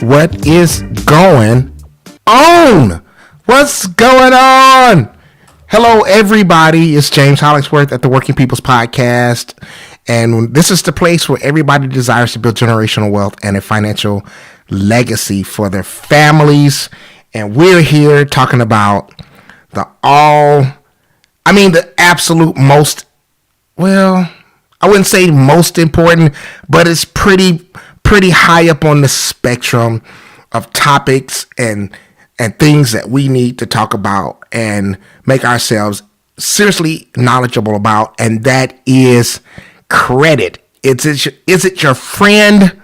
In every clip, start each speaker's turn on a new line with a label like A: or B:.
A: What is going on? What's going on? Hello, everybody. It's James Hollingsworth at the Working People's Podcast. And this is the place where everybody desires to build generational wealth and a financial legacy for their families. And we're here talking about the absolute most, well, I wouldn't say most important, but it's pretty high up on the spectrum of topics and things that we need to talk about and make ourselves seriously knowledgeable about, and that is credit. Is it your friend?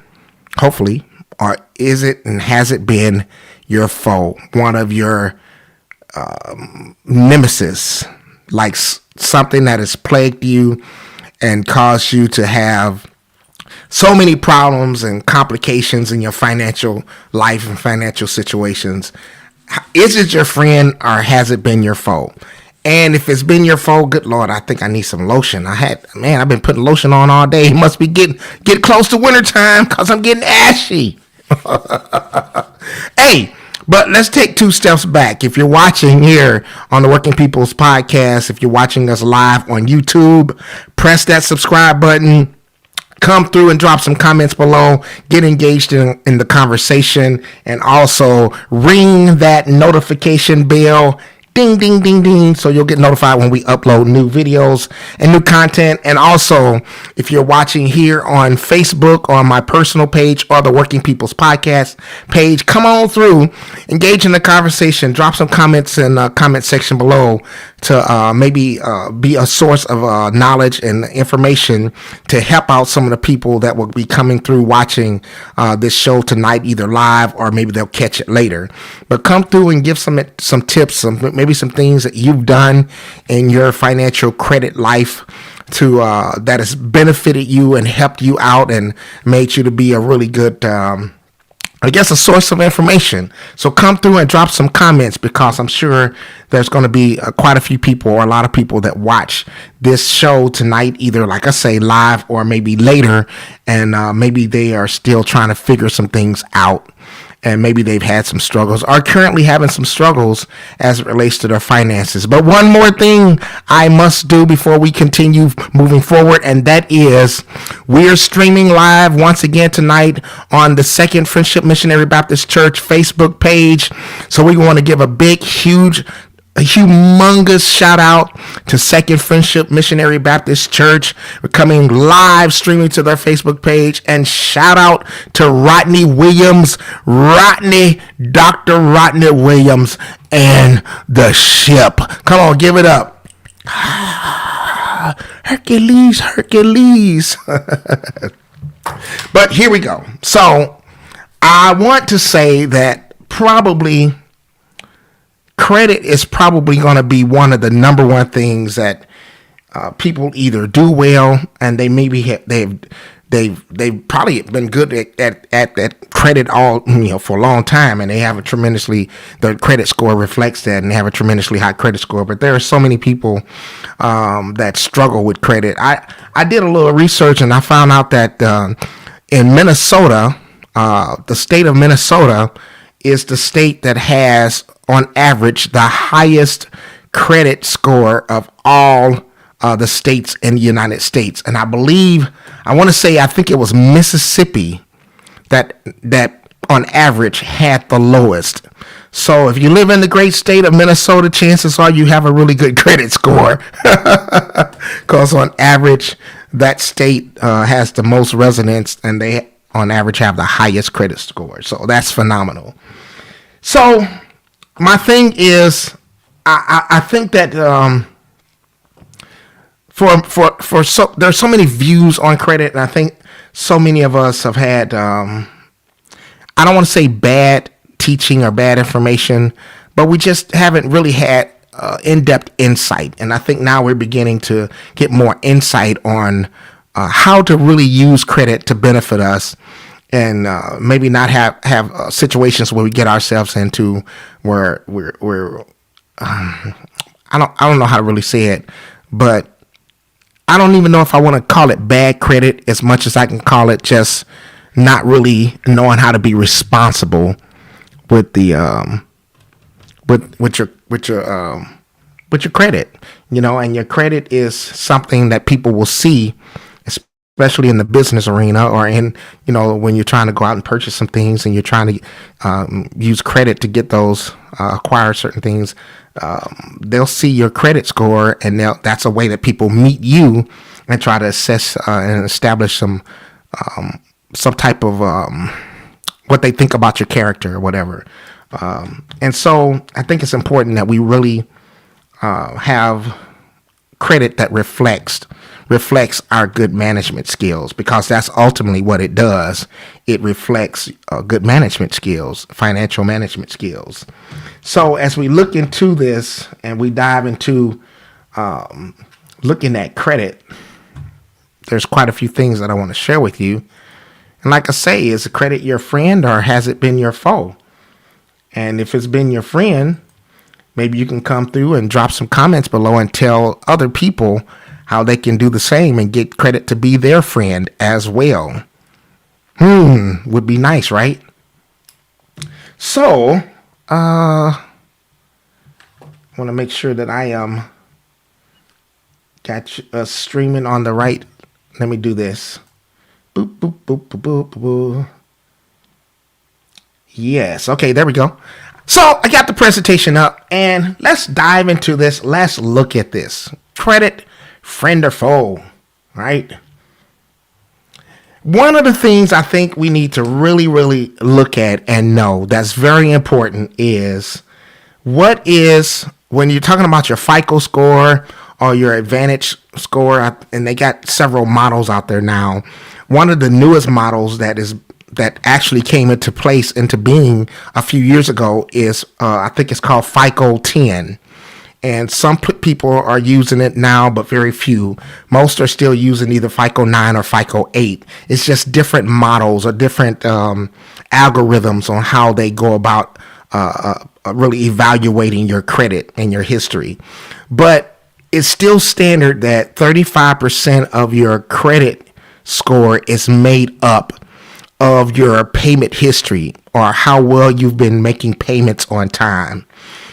A: Hopefully. Or is it and has it been your foe? One of your nemesis, like something that has plagued you and caused you to have so many problems and complications in your financial life and financial situations. Is it your friend or has it been your foe? And if it's been your foe, good Lord, I think I need some lotion. I've been putting lotion on all day. It must be getting close to wintertime because I'm getting ashy. Hey, but let's take two steps back. If you're watching here on the Working People's Podcast, if you're watching us live on YouTube, press that subscribe button. Come through and drop some comments below. Get engaged in the conversation, and also ring that notification bell. Ding, ding, ding, ding. So you'll get notified when we upload new videos and new content. And also, if you're watching here on Facebook, on my personal page, or the Working People's Podcast page, come on through, engage in the conversation, drop some comments in the comment section below to maybe be a source of knowledge and information to help out some of the people that will be coming through watching this show tonight, either live or maybe they'll catch it later. But come through and give some tips, maybe some things that you've done in your financial credit life to that has benefited you and helped you out and made you to be a really good a source of information. So come through and drop some comments, because I'm sure there's going to be quite a few people or a lot of people that watch this show tonight, either, like I say, live or maybe later, and maybe they are still trying to figure some things out. And maybe they've had some struggles, or currently having some struggles as it relates to their finances. But one more thing I must do before we continue moving forward, and that is we're streaming live once again tonight on the Second Friendship Missionary Baptist Church Facebook page. So we want to give a big, a humongous shout out to Second Friendship Missionary Baptist Church. We're coming live streaming to their Facebook page, and shout out to Rodney Williams, Dr. Rodney Williams, and the ship. Come on, give it up. Hercules. But here we go. So I want to say that probably credit is probably going to be one of the number one things that people either do well, and they maybe they've probably been good at that credit all for a long time, and they have their credit score reflects that, and they have a tremendously high credit score. But there are so many people that struggle with credit. I did a little research, and I found out that in Minnesota, the state of Minnesota is the state that has, on average, the highest credit score of all the states in the United States. And I think it was Mississippi that on average had the lowest. So if you live in the great state of Minnesota, chances are you have a really good credit score, because on average that state has the most residents, and they on average have the highest credit score. So that's phenomenal. So my thing is, I think that there's so many views on credit, and I think so many of us have had I don't want to say bad teaching or bad information, but we just haven't really had in-depth insight. And I think now we're beginning to get more insight on how to really use credit to benefit us and maybe not have situations where we get ourselves into where we're I don't know how to really say it, but I don't even know if I want to call it bad credit as much as I can call it just not really knowing how to be responsible with the with your credit, and your credit is something that people will see, especially in the business arena, or in when you're trying to go out and purchase some things and you're trying to use credit to get those acquire certain things. They'll see your credit score, and that's a way that people meet you and try to assess and establish some type of what they think about your character or whatever. And so I think it's important that we really have credit that reflects our good management skills, because that's ultimately what it does. It reflects good management skills, financial management skills. So as we look into this and we dive into looking at credit, there's quite a few things that I want to share with you. And like I say, is credit your friend or has it been your foe? And if it's been your friend, maybe you can come through and drop some comments below and tell other people how they can do the same and get credit to be their friend as well. Would be nice, right? So, I want to make sure that I got us streaming on the right. Let me do this. Boop, boop, boop, boop, boop, boop. Yes. Okay, there we go. So I got the presentation up, and let's dive into this. Let's look at this. Credit, friend or foe, right? One of the things I think we need to really, really look at and know that's very important is when you're talking about your FICO score or your Advantage score, and they got several models out there now. One of the newest models that actually came into being a few years ago is I think it's called FICO 10. And some people are using it now, but very few. Most are still using either FICO 9 or FICO 8. It's just different models or different algorithms on how they go about really evaluating your credit and your history. But it's still standard that 35% of your credit score is made up of your payment history, or how well you've been making payments on time.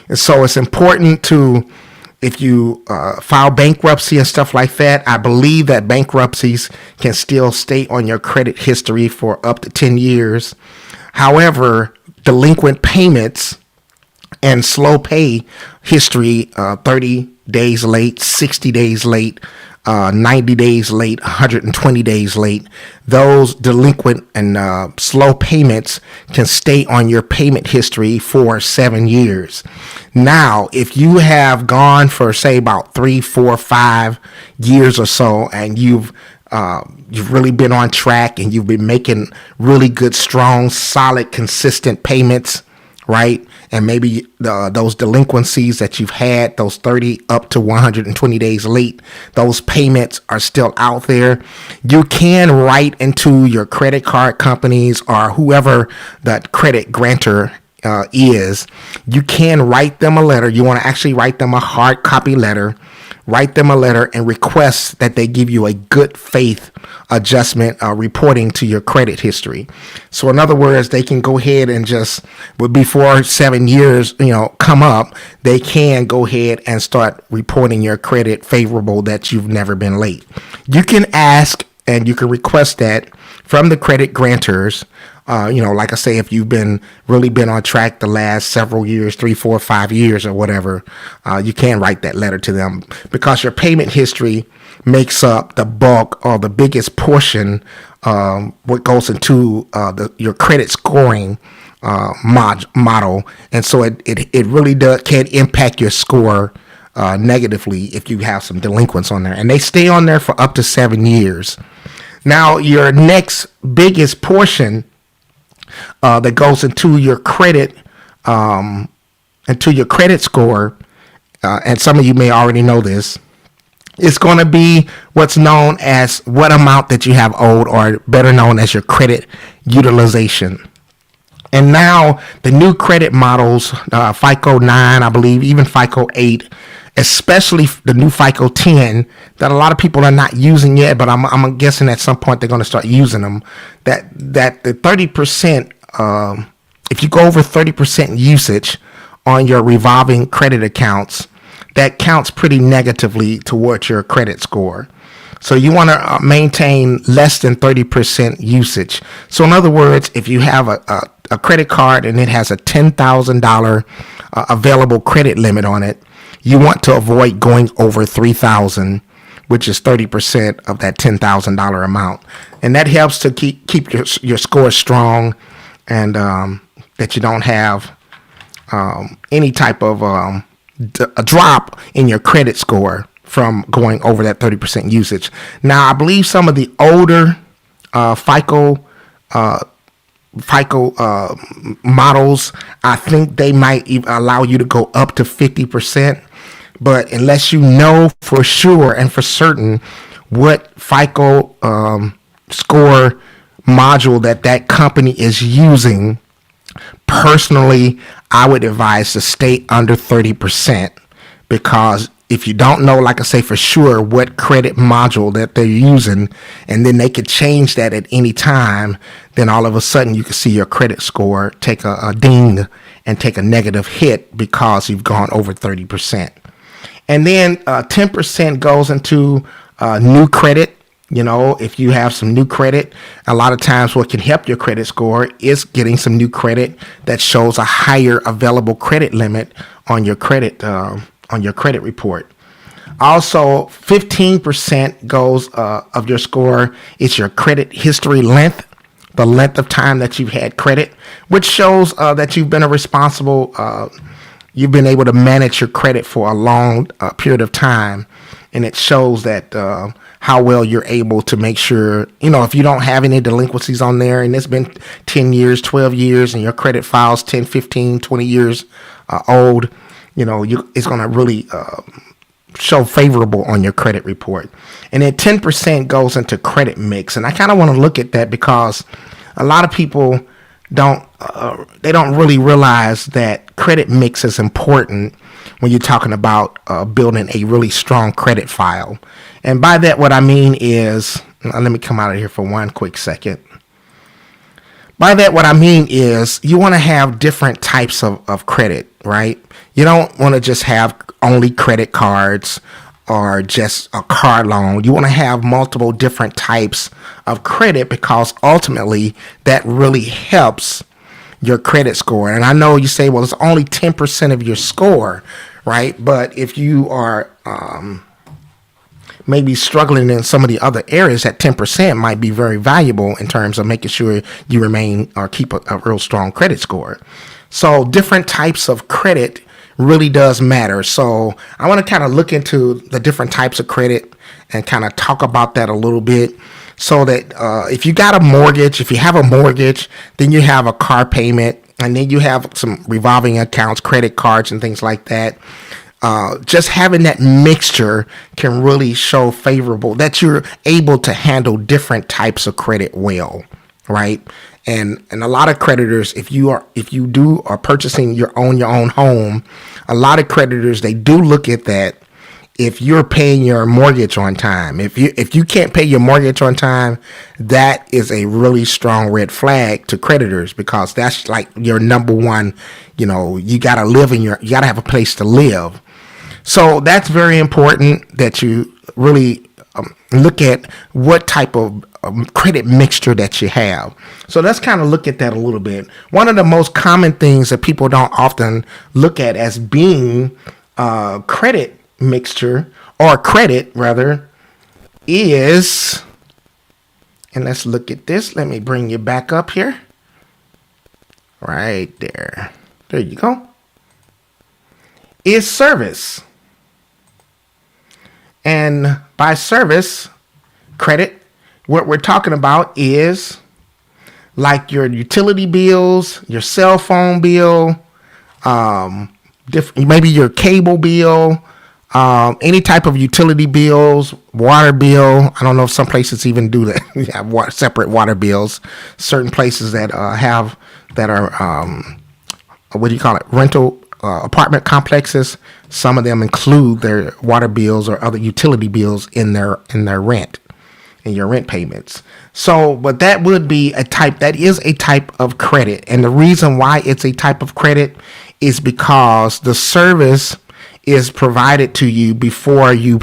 A: And so it's important to, if you file bankruptcy and stuff like that, I believe that bankruptcies can still stay on your credit history for up to 10 years. However, delinquent payments and slow pay history, 30 days late, 60 days late, 90 days late, 120 days late, those delinquent and slow payments can stay on your payment history for 7 years. Now, if you have gone for, say, about 3, 4, 5 years or so, and you've really been on track and you've been making really good, strong, solid, consistent payments, right? And maybe those delinquencies that you've had, those 30 up to 120 days late, those payments are still out there. You can write into your credit card companies or whoever that credit grantor is. You can write them a letter. You want to actually write them a hard copy letter. Write them a letter and request that they give you a good faith adjustment reporting to your credit history. So in other words, they can go ahead and just, before 7 years, come up, they can go ahead and start reporting your credit favorable, that you've never been late. You can ask and you can request that from the credit grantors. Like I say, if you've really been on track the last several years, 3, 4, 5 years or whatever, you can write that letter to them, because your payment history makes up the bulk or the biggest portion what goes into your credit scoring model. And so it really can impact your score negatively if you have some delinquents on there, and they stay on there for up to 7 years. Now, your next biggest portion that goes into your credit score, and some of you may already know this, It's going to be what's known as what amount that you have owed, or better known as your credit utilization. And now the new credit models, FICO 9, I believe, even FICO 8, especially the new FICO 10, that a lot of people are not using yet, but I'm guessing at some point they're going to start using them. That the 30%, if you go over 30% usage on your revolving credit accounts, that counts pretty negatively towards your credit score. So you want to maintain less than 30% usage. So in other words, if you have a credit card and it has a $10,000 available credit limit on it, you want to avoid going over $3,000, which is 30% of that $10,000 amount. And that helps to keep your score strong, and that you don't have any type of a drop in your credit score from going over that 30% usage. Now, I believe some of the older FICO models, I think they might even allow you to go up to 50%. But unless you know for sure and for certain what FICO score module that company is using, personally, I would advise to stay under 30%, because if you don't know, like I say, for sure what credit module that they're using, and then they could change that at any time, then all of a sudden you can see your credit score take a ding and take a negative hit because you've gone over 30%. And then 10% goes into new credit. You know, if you have some new credit, a lot of times what can help your credit score is getting some new credit that shows a higher available credit limit on your credit report. Also, 15% goes of your score is your credit history length, the length of time that you've had credit, which shows that you've been you've been able to manage your credit for a long period of time, and it shows that how well you're able to make sure, if you don't have any delinquencies on there and it's been 10 years, 12 years, and your credit file's 10, 15, 20 years old, it's going to really show favorable on your credit report. And then 10% goes into credit mix. And I kind of want to look at that because a lot of people don't really realize that credit mix is important when you're talking about building a really strong credit file. And by that, what I mean is, let me come out of here for one quick second. By that, what I mean is you want to have different types of credit, right? You don't want to just have only credit cards or just a car loan. You want to have multiple different types of credit, because ultimately that really helps your credit score. And I know you say, well, it's only 10% of your score, right? But if you are maybe struggling in some of the other areas, that 10% might be very valuable in terms of making sure you remain or keep a real strong credit score. So different types of credit really does matter. So I want to kind of look into the different types of credit and kind of talk about that a little bit, so that if you got a mortgage, if you have a mortgage, then you have a car payment, and then you have some revolving accounts, credit cards, and things like that. Just having that mixture can really show favorable that you're able to handle different types of credit well, right? And a lot of creditors, if you are purchasing your own home, a lot of creditors, they do look at that. If you're paying your mortgage on time, if you can't pay your mortgage on time, that is a really strong red flag to creditors, because that's like your number one. You gotta you gotta have a place to live. So that's very important that you really look at what type of credit mixture that you have. So let's kind of look at that a little bit. One of the most common things that people don't often look at as being credit mixture, or credit rather, is, and let's look at this. Let me bring you back up here. Right there. There you go. Is service. And by service credit, what we're talking about is like your utility bills, your cell phone bill, maybe your cable bill, Any type of utility bills, water bill. I don't know if some places even do that. You have separate water bills. Certain places that are what do you call it? Rental apartment complexes. Some of them include their water bills or other utility bills in their rent, in your rent payments. So, but that would be that is a type of credit. And the reason why it's a type of credit is because the service is provided to you before you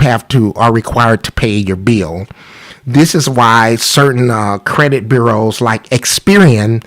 A: are required to pay your bill. This is why certain credit bureaus like Experian,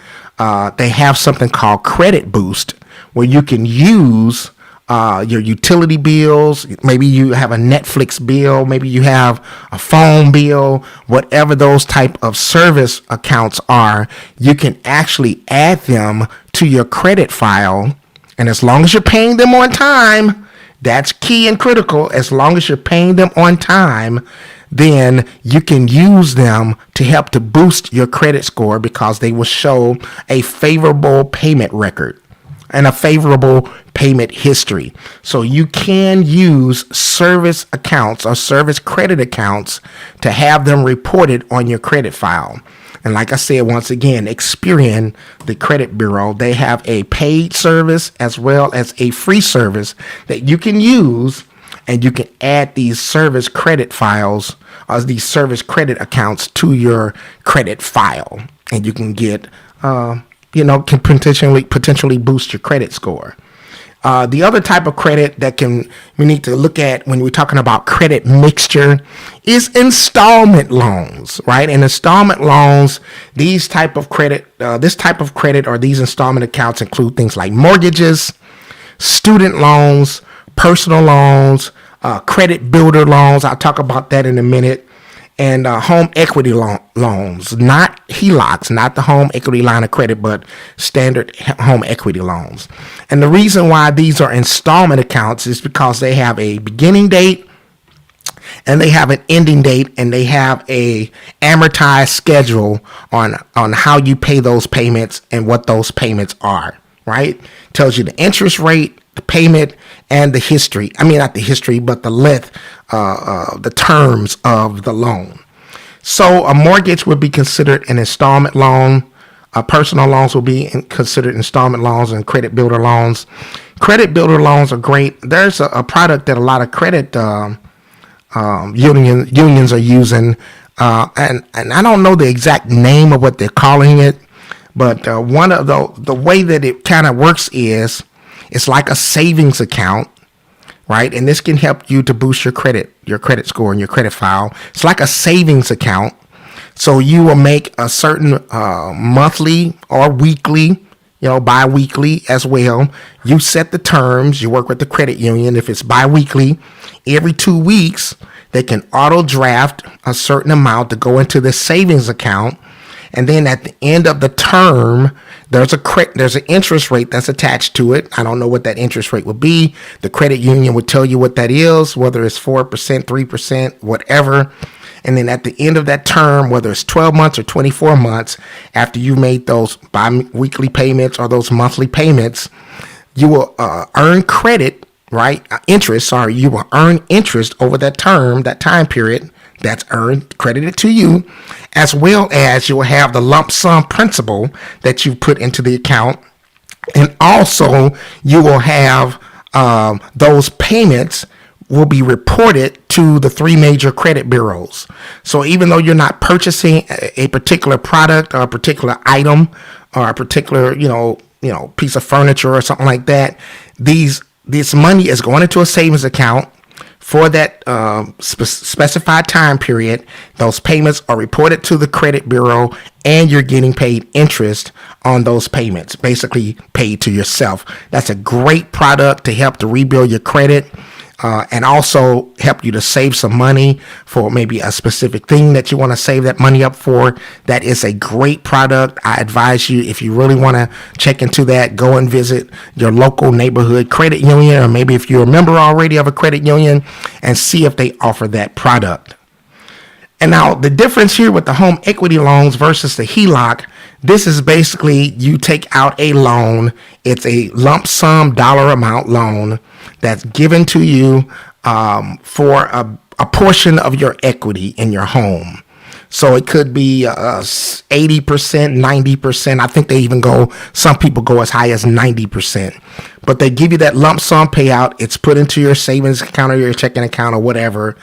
A: they have something called Credit Boost, where you can use your utility bills. Maybe you have a Netflix bill, maybe you have a phone bill, whatever those type of service accounts are, you can actually add them to your credit file. And as long as you're paying them on time, that's key and critical. As long as you're paying them on time, then you can use them to help to boost your credit score, because they will show a favorable payment record and a favorable payment history. So you can use service accounts or service credit accounts to have them reported on your credit file. And like I said, once again, Experian, the credit bureau, they have a paid service as well as a free service that you can use, and you can add these service credit files or these service credit accounts to your credit file, and you can get, can potentially boost your credit score. The other type of credit that we need to look at when we're talking about credit mixture is installment loans, right? And installment loans, this type of credit or these installment accounts include things like mortgages, student loans, personal loans, credit builder loans. I'll talk about that in a minute. And home equity loans, not HELOCs, not the home equity line of credit, but standard home equity loans. And the reason why these are installment accounts is because they have a beginning date and they have an ending date, and they have a amortized schedule on how you pay those payments and what those payments are, right? Tells you the interest rate, the payment, and the history. I mean, not the history, but the length, the terms of the loan. So a mortgage would be considered an installment loan. Personal loans will be considered installment loans, and credit builder loans. Credit builder loans are great. There's a product that a lot of credit unions are using, and I don't know the exact name of what they're calling it, but one of the way that it kind of works is it's like a savings account, right? And this can help you to boost your credit score and your credit file. It's like a savings account. So you will make a certain monthly or weekly, bi-weekly as well. You set the terms. You work with the credit union. If it's bi-weekly, every 2 weeks, they can auto draft a certain amount to go into the savings account. And then at the end of the term, there's an interest rate that's attached to it. I don't know what that interest rate would be. The credit union would tell you what that is, whether it's 4%, 3%, whatever. And then at the end of that term, whether it's 12 months or 24 months, after you made those bi-weekly payments or those monthly payments, you will earn credit, right? You will earn interest over that term, that time period that's earned, credited to you, as well as you will have the lump sum principal that you put into the account. And also you will have those payments will be reported to the 3 major credit bureaus. So even though you're not purchasing a particular product or a particular item or a particular, piece of furniture or something like that, this money is going into a savings account for that specified time period. Those payments are reported to the credit bureau, and you're getting paid interest on those payments, basically paid to yourself. That's a great product to help to rebuild your credit. And also help you to save some money for maybe a specific thing that you want to save that money up for. That is a great product. I advise you, if you really want to check into that, go and visit your local neighborhood credit union, or maybe if you're a member already of a credit union, and see if they offer that product. And now the difference here with the home equity loans versus the HELOC, this is basically you take out a loan. It's a lump sum dollar amount loan that's given to you for a portion of your equity in your home. So it could be 80%, 90%. I think some people go as high as 90%. But they give you that lump sum payout. It's put into your savings account or your checking account or whatever.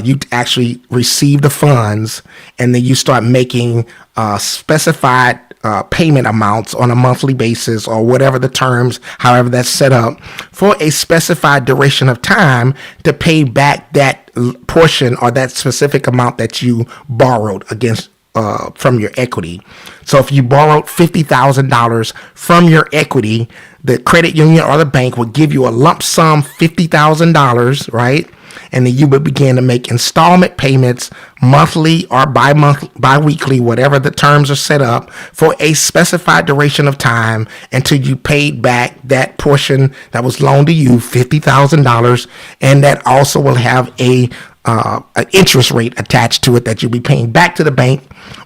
A: You actually receive the funds, and then you start making specified payment amounts on a monthly basis or whatever the terms, however that's set up, for a specified duration of time to pay back that portion or that specific amount that you borrowed against from your equity. So if you borrowed $50,000 from your equity, the credit union or the bank would give you a lump sum $50,000, right? And then you would begin to make installment payments monthly or bi-weekly, whatever the terms are set up, for a specified duration of time until you paid back that portion that was loaned to you, $50,000. And that also will have an interest rate attached to it that you'll be paying back to the bank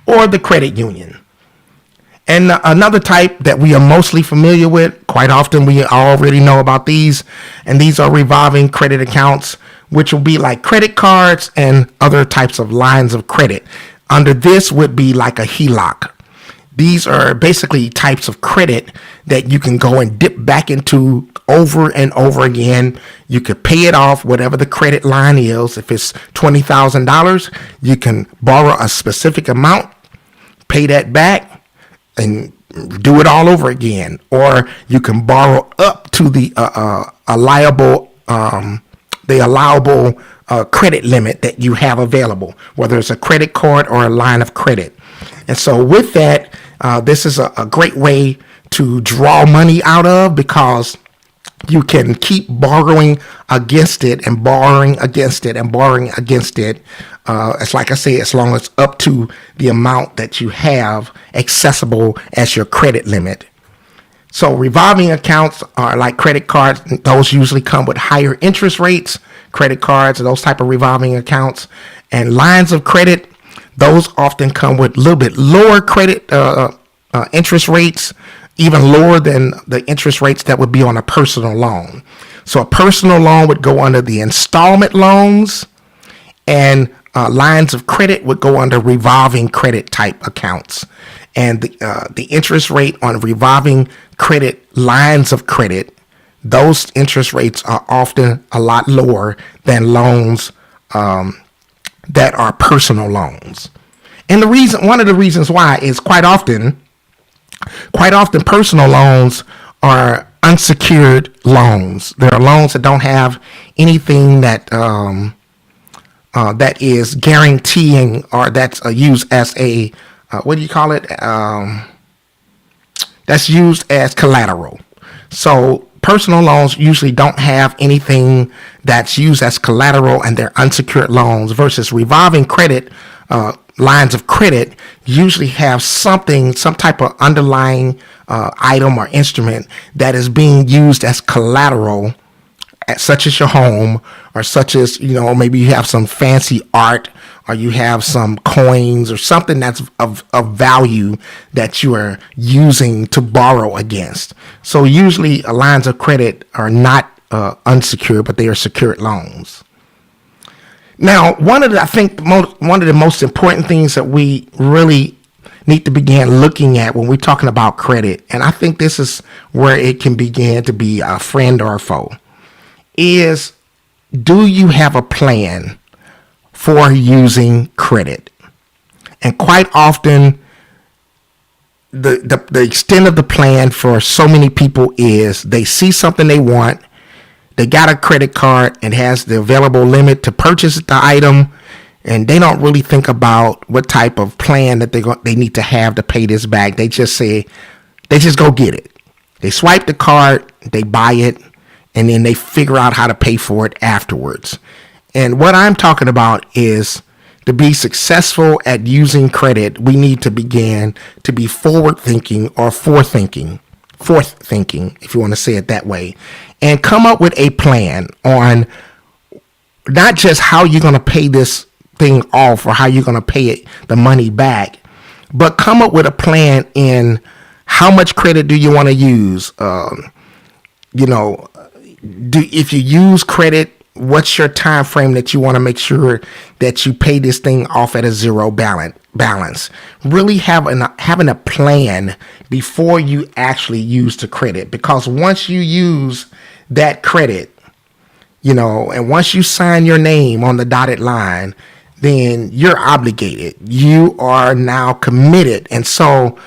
A: or the credit union. And another type that we are mostly familiar with, quite often we already know about these, and these are revolving credit accounts, which will be like credit cards and other types of lines of credit. Under this would be like a HELOC. These are basically types of credit that you can go and dip back into over and over again. You could pay it off, whatever the credit line is. If it's $20,000, you can borrow a specific amount, pay that back, and do it all over again. Or you can borrow up to the allowable credit limit that you have available, whether it's a credit card or a line of credit. And so with that, this is a great way to draw money out of, because you can keep borrowing against it and borrowing against it and borrowing against it. It's like I say, as long as up to the amount that you have accessible as your credit limit. So revolving accounts are like credit cards. Those usually come with higher interest rates. Credit cards, those type of revolving accounts. And lines of credit, those often come with a little bit lower credit interest rates, even lower than the interest rates that would be on a personal loan. So a personal loan would go under the installment loans, and lines of credit would go under revolving credit type accounts. And the interest rate on revolving credit lines of credit, those interest rates are often a lot lower than loans that are personal loans. And one of the reasons why is quite often personal loans are unsecured loans. There are loans that don't have anything that that is guaranteeing, or that's used as a what do you call it? That's used as collateral. So personal loans usually don't have anything that's used as collateral, and they're unsecured loans, versus revolving credit lines of credit usually have some type of underlying item or instrument that is being used as collateral, such as your home, or such as, maybe you have some fancy art, or you have some coins or something that's of value that you are using to borrow against. So usually lines of credit are not unsecured, but they are secured loans. Now, one of the most important things that we really need to begin looking at when we're talking about credit, and I think this is where it can begin to be a friend or a foe, is, do you have a plan for using credit? And quite often, the extent of the plan for so many people is they see something they want, they got a credit card and has the available limit to purchase the item, and they don't really think about what type of plan that they need to have to pay this back. They just go get it. They swipe the card, they buy it, and then they figure out how to pay for it afterwards. And what I'm talking about is, to be successful at using credit, we need to begin to be forward thinking, or forth thinking, if you want to say it that way, and come up with a plan on not just how you're going to pay this thing off or how you're going to pay the money back, but come up with a plan in how much credit do you want to use. If you use credit, what's your time frame that you want to make sure that you pay this thing off at a zero balance. Really having a plan before you actually use the credit, because once you use that credit, and once you sign your name on the dotted line, then you're obligated. You are now committed. And so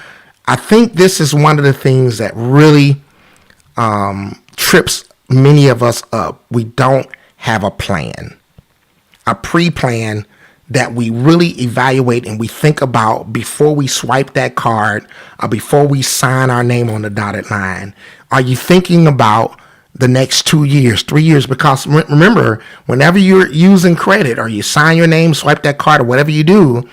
A: I think this is one of the things that really trips many of us up. We don't have a plan, a pre-plan that we really evaluate and we think about before we swipe that card or before we sign our name on the dotted line. Are you thinking about the next 2 years, 3 years? Because remember, whenever you're using credit or you sign your name, swipe that card, or whatever you do,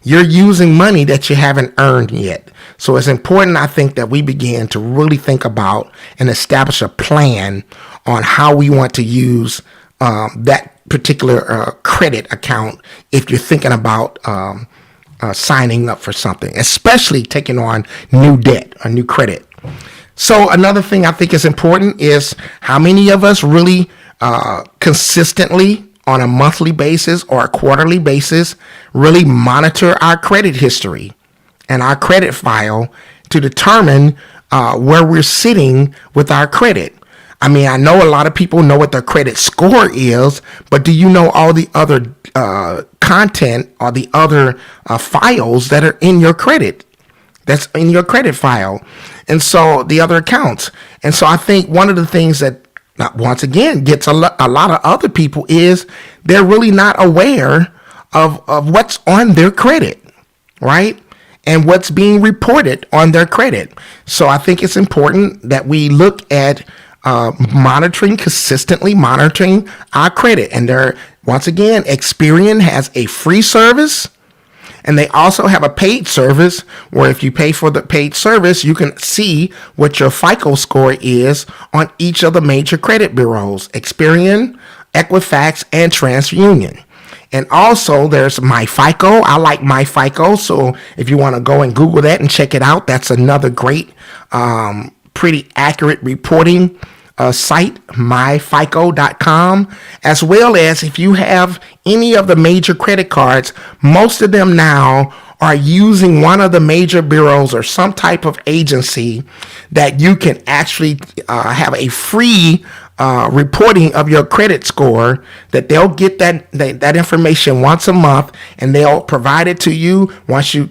A: you're using money that you haven't earned yet. So it's important, I think, that we begin to really think about and establish a plan on how we want to use that particular credit account if you're thinking about signing up for something, especially taking on new debt or new credit. So another thing I think is important is how many of us really consistently on a monthly basis or a quarterly basis really monitor our credit history and our credit file to determine where we're sitting with our credit. I mean, I know a lot of people know what their credit score is, but do you know all the other content or the other files that are in your credit? That's in your credit file. And so the other accounts. And so I think one of the things that once again gets a lot of other people is they're really not aware of what's on their credit, right? And what's being reported on their credit. So I think it's important that we look at consistently monitoring our credit. And once again, Experian has a free service, and they also have a paid service where if you pay for the paid service, you can see what your FICO score is on each of the major credit bureaus: Experian, Equifax, and TransUnion. And also there's MyFICO. I like MyFICO. So if you want to go and Google that and check it out, that's another great, pretty accurate reporting site, myfico.com, as well as if you have any of the major credit cards. Most of them now are using one of the major bureaus or some type of agency that you can actually have a free reporting of your credit score, that they'll get that information once a month, and they'll provide it to you once you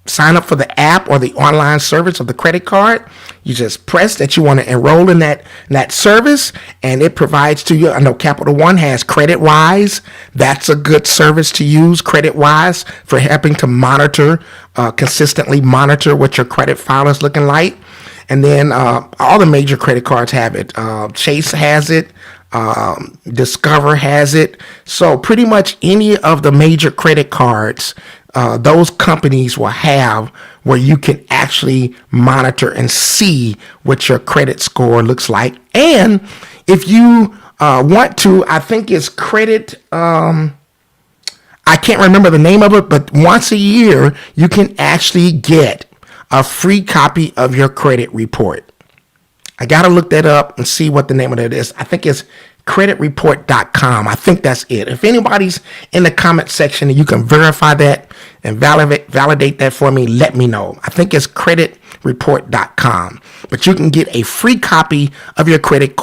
A: sign up for the app or the online service of the credit card. You just press that you want to enroll in that service, and it provides to you. I know Capital One has CreditWise. That's a good service to use, CreditWise, for helping to consistently monitor what your credit file is looking like. And then all the major credit cards have it. Chase has it. Discover has it. So pretty much any of the major credit cards, those companies will have where you can actually monitor and see what your credit score looks like. And if you want to, I think it's credit, I can't remember the name of it, but once a year, you can actually get a free copy of your credit report. I got to look that up and see what the name of that is. I think it's creditreport.com. I think that's it. If anybody's in the comment section and you can verify that and validate that for me, let me know. I think it's creditreport.com. But you can get a free copy of your credit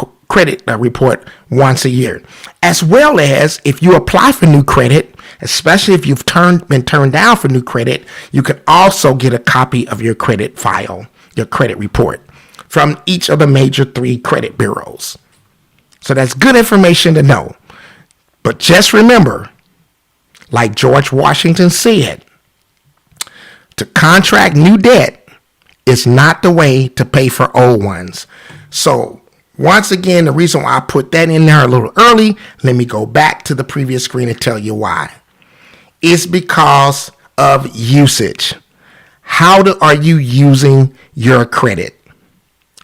A: report once a year. As well as if you apply for new credit, especially if you've been turned down for new credit, you can also get a copy of your credit file, your credit report, from each of the major 3 credit bureaus. So that's good information to know. But just remember, like George Washington said, to contract new debt is not the way to pay for old ones. So once again, the reason why I put that in there a little early, let me go back to the previous screen and tell you why. It's because of usage. Are you using your credit?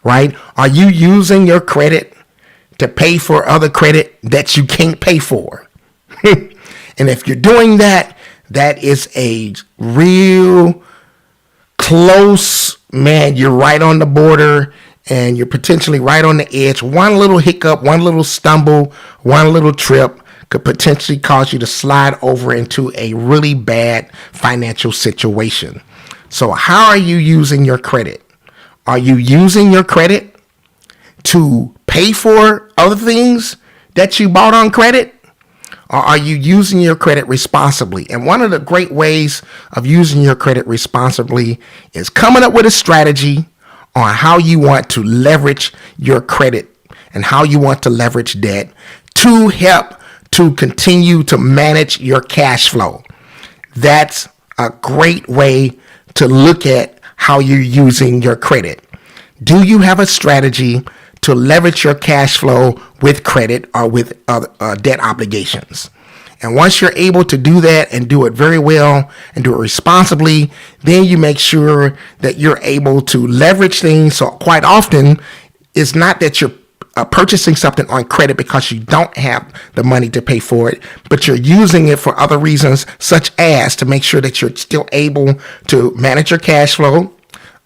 A: Right? Are you using your credit to pay for other credit that you can't pay for? And if you're doing that, that is a real close, man, you're right on the border. and you're potentially right on the edge. One little hiccup, one little stumble, one little trip could potentially cause you to slide over into a really bad financial situation. So how are you using your credit? Are you using your credit to pay for other things that you bought on credit? Or are you using your credit responsibly? And one of the great ways of using your credit responsibly is coming up with a strategy on how you want to leverage your credit and how you want to leverage debt to help to continue to manage your cash flow. That's a great way to look at how you're using your credit. Do you have a strategy to leverage your cash flow with credit or with debt obligations? And once you're able to do that and do it very well and do it responsibly, then you make sure that you're able to leverage things. So quite often, it's not that you're purchasing something on credit because you don't have the money to pay for it, but you're using it for other reasons, such as to make sure that you're still able to manage your cash flow.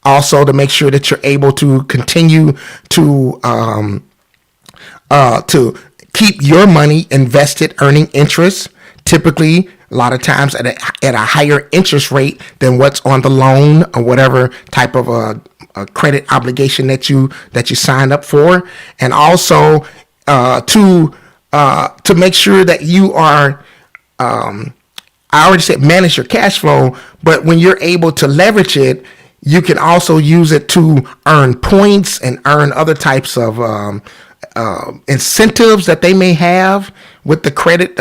A: Also, to make sure that you're able to continue to keep your money invested, earning interest, typically a lot of times at a higher interest rate than what's on the loan or whatever type of a credit obligation that you signed up for. And also to make sure that you are, I already said manage your cash flow, but when you're able to leverage it, you can also use it to earn points and earn other types of incentives that they may have with the credit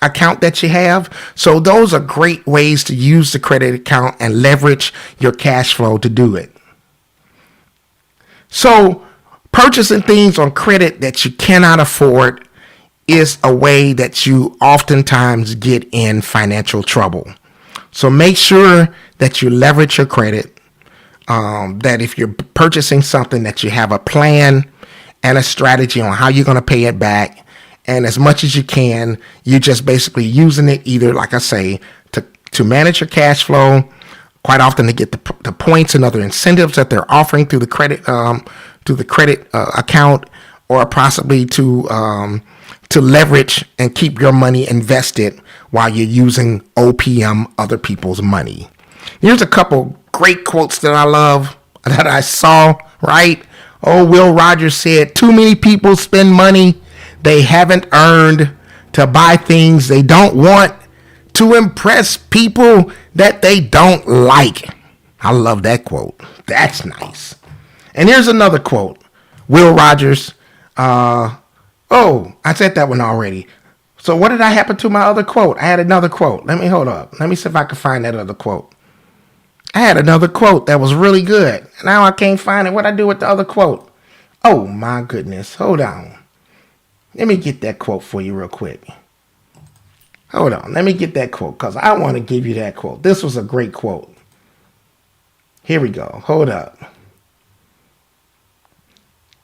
A: account that you have. So those are great ways to use the credit account and leverage your cash flow to do it. So purchasing things on credit that you cannot afford is a way that you oftentimes get in financial trouble. So make sure that you leverage your credit. That if you're purchasing something, that you have a plan and a strategy on how you're going to pay it back. And as much as you can, you're just basically using it either, like I say, to manage your cash flow, quite often to get the points and other incentives that they're offering through the credit account, or possibly to leverage and keep your money invested while you're using OPM, other people's money. Here's a couple great quotes that I love that I saw, right? Oh, Will Rogers said, "Too many people spend money they haven't earned to buy things they don't want to impress people that they don't like." I love that quote. That's nice. And here's another quote. Will Rogers. I said that one already. So what did I happen to my other quote? I had another quote. Hold up. Let me see if I can find that other quote. I had another quote that was really good. Now I can't find it. What I do with the other quote? Oh my goodness. Hold on. Let me get that quote for you real quick. Hold on. Let me get that quote because I want to give you that quote. This was a great quote. Here we go. Hold up.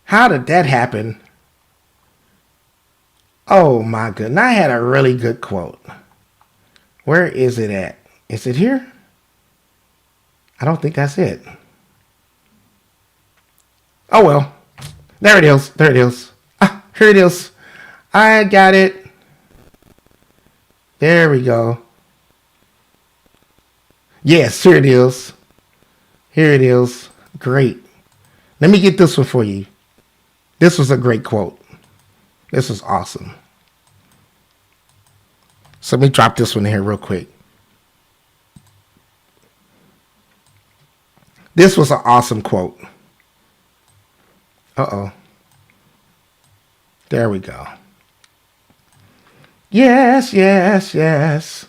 A: How did that happen? Oh my goodness. I had a really good quote. Where is it at? Is it here? I don't think that's it. Oh well. There it is. There it is. Here it is. I got it. There we go. Yes, here it is. Here it is. Great. Let me get this one for you. This was a great quote. This was awesome. So let me drop this one in here real quick. This was an awesome quote. Uh-oh. There we go. Yes, yes, yes.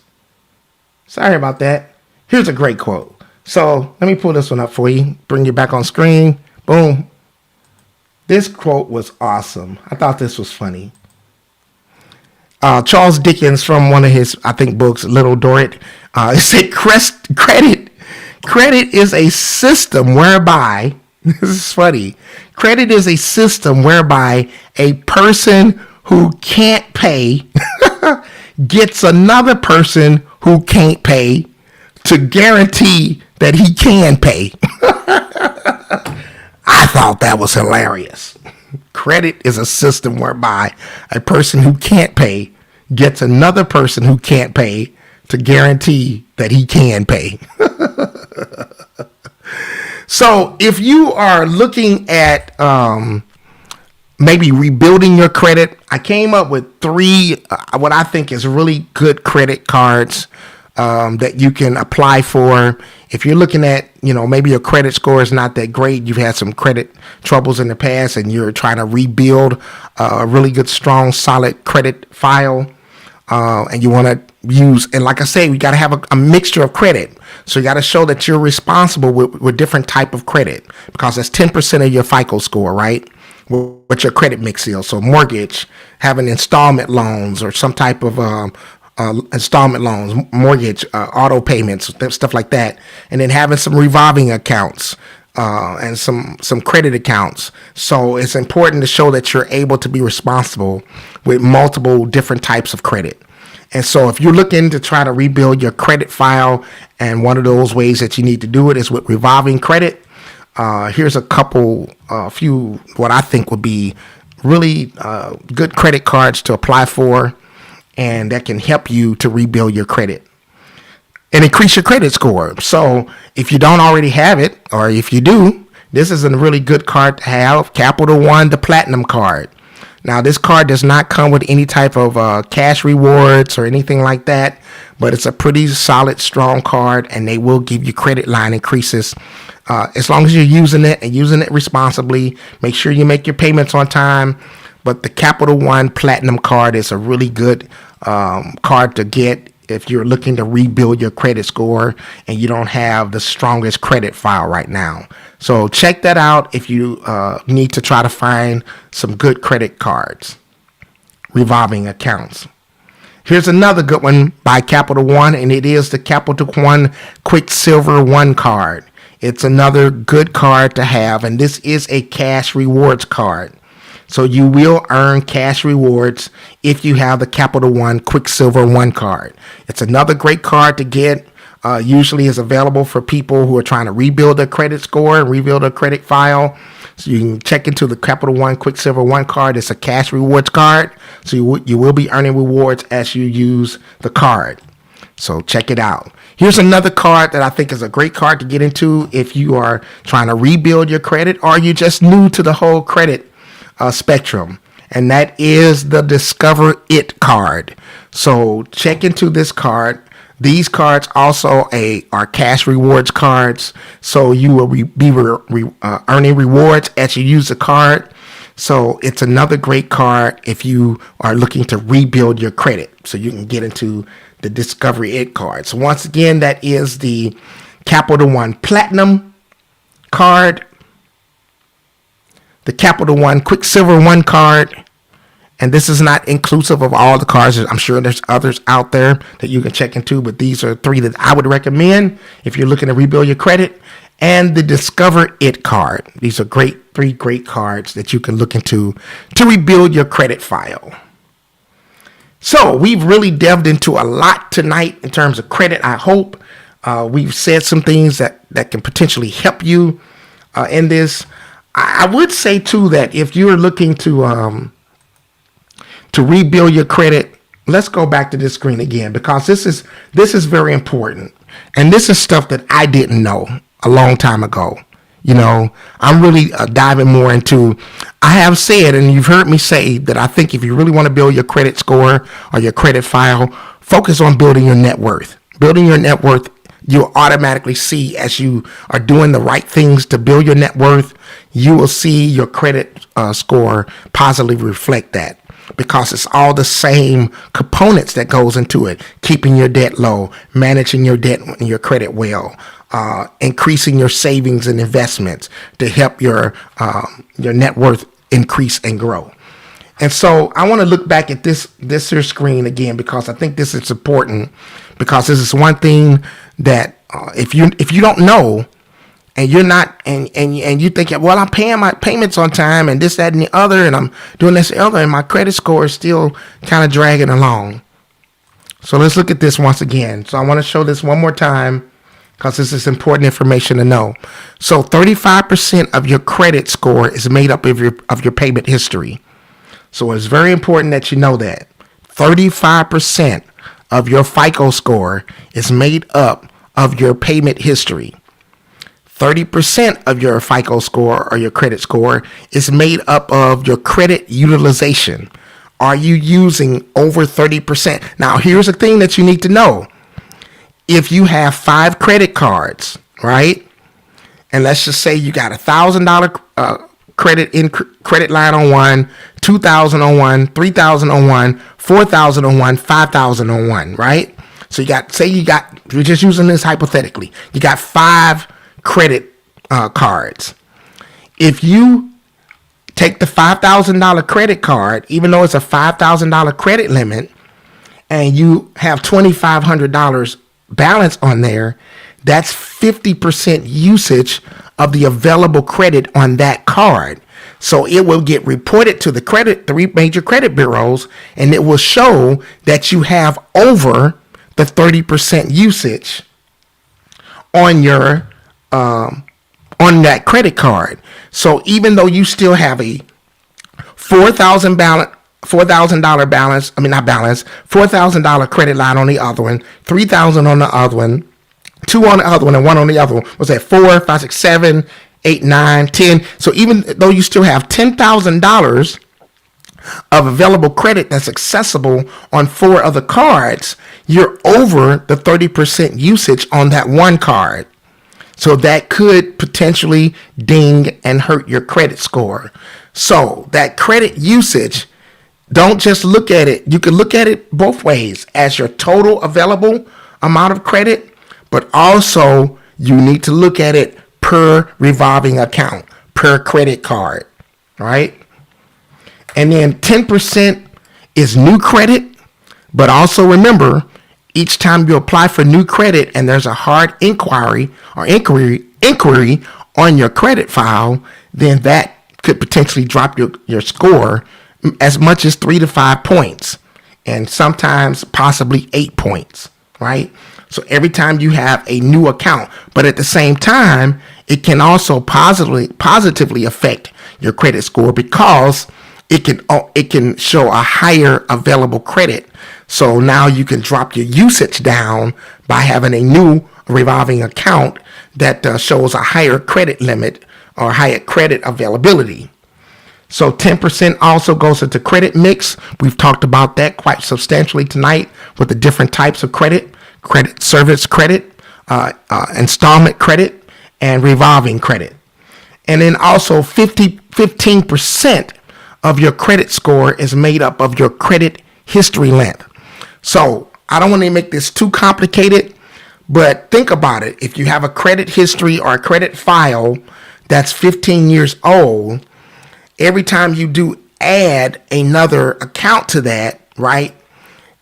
A: Sorry about that. Here's a great quote. So let me pull this one up for you. Bring you back on screen. Boom. This quote was awesome. I thought this was funny. Charles Dickens, from one of his, I think, books, Little Dorrit, it said, Credit is a system whereby, this is funny, credit is a system whereby a person who can't pay gets another person who can't pay to guarantee that he can pay. I thought that was hilarious. Credit is a system whereby a person who can't pay gets another person who can't pay to guarantee that he can pay. So if you are looking at maybe rebuilding your credit, I came up with three what I think is really good credit cards that you can apply for. If you're looking at, maybe your credit score is not that great, you've had some credit troubles in the past, and you're trying to rebuild a really good, strong, solid credit file, and you want to use, and like I say, we got to have a mixture of credit. So you got to show that you're responsible with different type of credit, because that's 10% of your FICO score, right? What your credit mix is. So mortgage, having installment loans or some type of installment loans, mortgage, auto payments, stuff like that. And then having some revolving accounts and some credit accounts. So it's important to show that you're able to be responsible with multiple different types of credit. And so if you're looking to try to rebuild your credit file, and one of those ways that you need to do it is with revolving credit, here's a few what I think would be really good credit cards to apply for, and that can help you to rebuild your credit and increase your credit score. So if you don't already have it, or if you do, this is a really good card to have. Capital One, the Platinum card. Now, this card does not come with any type of cash rewards or anything like that, but it's a pretty solid, strong card, and they will give you credit line increases as long as you're using it and using it responsibly. Make sure you make your payments on time. But the Capital One Platinum card is a really good card to get if you're looking to rebuild your credit score and you don't have the strongest credit file right now. So check that out if you need to try to find some good credit cards, revolving accounts. Here's another good one by Capital One, and it is the Capital One Quicksilver One card. It's another good card to have, and this is a cash rewards card. So you will earn cash rewards if you have the Capital One Quicksilver One card. It's another great card to get. Usually is available for people who are trying to rebuild their credit score and rebuild their credit file. So you can check into the Capital One Quicksilver One card. It's a cash rewards card. So you will be earning rewards as you use the card. So check it out. Here's another card that I think is a great card to get into if you are trying to rebuild your credit, or you're just new to the whole credit spectrum. And that is the Discover It card. So check into this card. These cards also are cash rewards cards, so you will be earning rewards as you use the card. So it's another great card if you are looking to rebuild your credit, so you can get into the Discover It card. So once again, that is the Capital One Platinum card, the Capital One Quicksilver One card. And this is not inclusive of all the cards. I'm sure there's others out there that you can check into, but these are three that I would recommend if you're looking to rebuild your credit. And the Discover It card. These are three great cards that you can look into to rebuild your credit file. So we've really delved into a lot tonight in terms of credit. I hope we've said some things that can potentially help you in this. I would say too that if you're looking to rebuild your credit, let's go back to this screen again, because this is very important, and this is stuff that I didn't know a long time ago. I'm really diving more into. I have said, and you've heard me say, that I think if you really want to build your credit score or your credit file, focus on building your net worth. Building your net worth, you'll automatically see, as you are doing the right things to build your net worth, you will see your credit score positively reflect that. Because it's all the same components that goes into it. Keeping your debt low, managing your debt and your credit well, increasing your savings and investments to help your net worth increase and grow. And so I want to look back at this here screen again, because I think this is important, because this is one thing that if you don't know, and you're not, and you think, well, I'm paying my payments on time and this, that, and the other, and I'm doing this and the other, and my credit score is still kind of dragging along. So let's look at this once again. So I want to show this one more time because this is important information to know. So 35% of your credit score is made up of your payment history. So it's very important that you know that 35% of your FICO score is made up of your payment history. 30% of your FICO score or your credit score is made up of your credit utilization. Are you using over 30%? Now, here's the thing that you need to know. If you have 5 credit cards, right? And let's just say you got $1,000 credit line on one, $2,000 on one, $3,000 on one, $4,000 on one, $5,000 on one, right? So we're just using this hypothetically. You got 5 credit cards. If you take the $5,000 credit card, even though it's a $5,000 credit limit, and you have $2,500 balance on there, that's 50% usage of the available credit on that card. So it will get reported to the major credit bureaus, and it will show that you have over the 30% usage on your on that credit card. So even though you still have a $4,000 balance, $4,000 credit line on the other one, $3,000 on the other one, 2 on the other one, and 1 on the other one, was that 4, 5, 6, 7, 8, 9, 10. So even though you still have $10,000 of available credit that's accessible on 4 other cards, you're over the 30% usage on that one card. So that could potentially ding and hurt your credit score. So that credit usage, don't just look at it. You can look at it both ways, as your total available amount of credit, but also you need to look at it per revolving account, per credit card, right? And then 10% is new credit, but also remember, each time you apply for new credit and there's a hard inquiry on your credit file, then that could potentially drop your score as much as 3 to 5 points, and sometimes possibly 8 points, right? So every time you have a new account, but at the same time, it can also positively affect your credit score, because it can show a higher available credit. So now you can drop your usage down by having a new revolving account that shows a higher credit limit or higher credit availability. So 10% also goes into credit mix. We've talked about that quite substantially tonight with the different types of credit service credit, installment credit, and revolving credit. And then also 15% of your credit score is made up of your credit history length. So I don't want to make this too complicated, but think about it. If you have a credit history or a credit file that's 15 years old, every time you do add another account to that, right,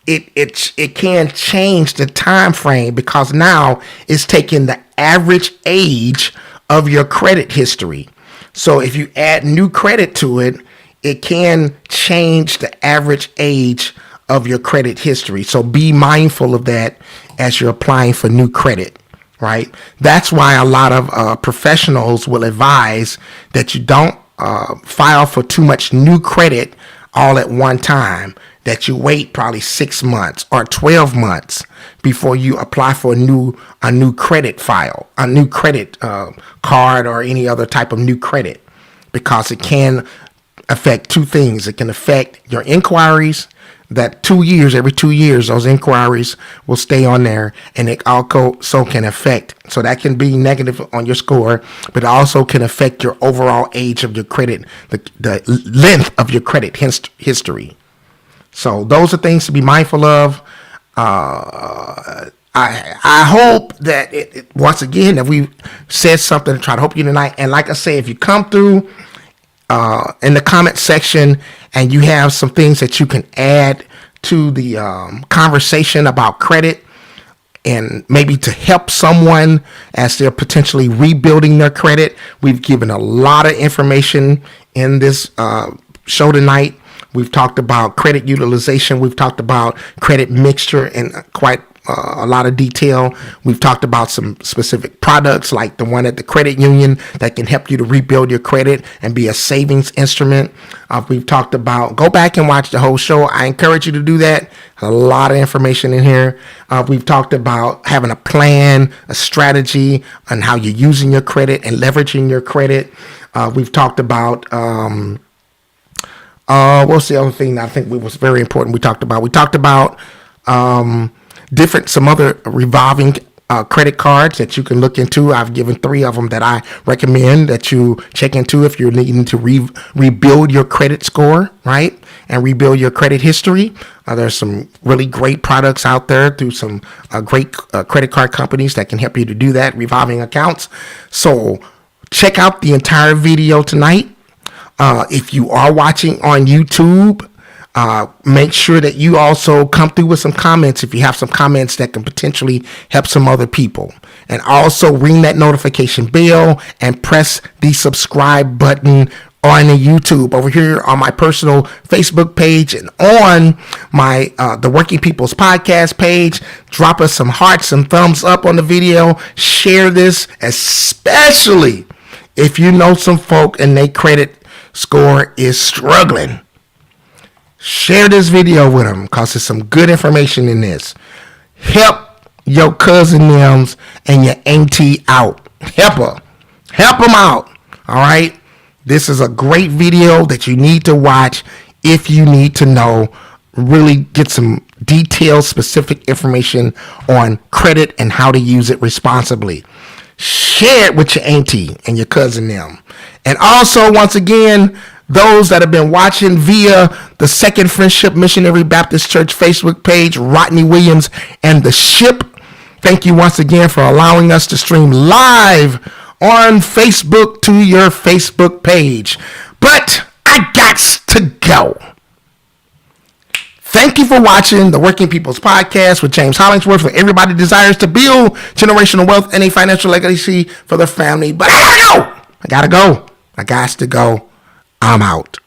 A: it can change the time frame, because now it's taking the average age of your credit history. So if you add new credit to it, it can change the average age of your credit history. So be mindful of that as you're applying for new credit, right? That's why a lot of professionals will advise that you don't file for too much new credit all at one time, that you wait probably 6 months or 12 months before you apply for a new credit file, a new credit card, or any other type of new credit, because it can affect 2 things. It can affect your inquiries, that every 2 years, those inquiries will stay on there, and it also can affect, so that can be negative on your score, but it also can affect your overall age of your credit, the length of your credit history. So those are things to be mindful of. I hope that once again, that we said something to try to help you tonight. And like I say, if you come through in the comment section and you have some things that you can add to the conversation about credit, and maybe to help someone as they're potentially rebuilding their credit, we've given a lot of information in this show tonight. We've talked about credit utilization. We've talked about credit mixture in quite a lot of detail. We've talked about some specific products like the one at the credit union that can help you to rebuild your credit and be a savings instrument. We've talked about, go back and watch the whole show. I encourage you to do that. A lot of information in here. We've talked about having a plan, a strategy on how you're using your credit and leveraging your credit. We've talked about, what's the other thing that I think was very important we talked about some other revolving credit cards that you can look into. I've given 3 of them that I recommend that you check into if you're needing to rebuild your credit score, right? And rebuild your credit history. There's some really great products out there through some great credit card companies that can help you to do that, revolving accounts. So check out the entire video tonight. If you are watching on YouTube, make sure that you also come through with some comments if you have some comments that can potentially help some other people. And also ring that notification bell and press the subscribe button on the YouTube over here on my personal Facebook page and on my the Working People's Podcast page. Drop us some hearts, some thumbs up on the video. Share this, especially if you know some folk and their credit score is struggling. Share this video with them because there's some good information in this. Help your cousin Nims and your auntie out. Help her. Help them out. All right. This is a great video that you need to watch if you need to know, really get some detailed, specific information on credit and how to use it responsibly. Share it with your auntie and your cousin them. And also, once again, those that have been watching via the Second Friendship Missionary Baptist Church Facebook page, Rodney Williams and the Ship, thank you once again for allowing us to stream live on Facebook to your Facebook page. But I gots to go. Thank you for watching the Working People's Podcast with James Hollingsworth, where everybody desires to build generational wealth and a financial legacy for their family. But I gotta go. I got to go. I'm out.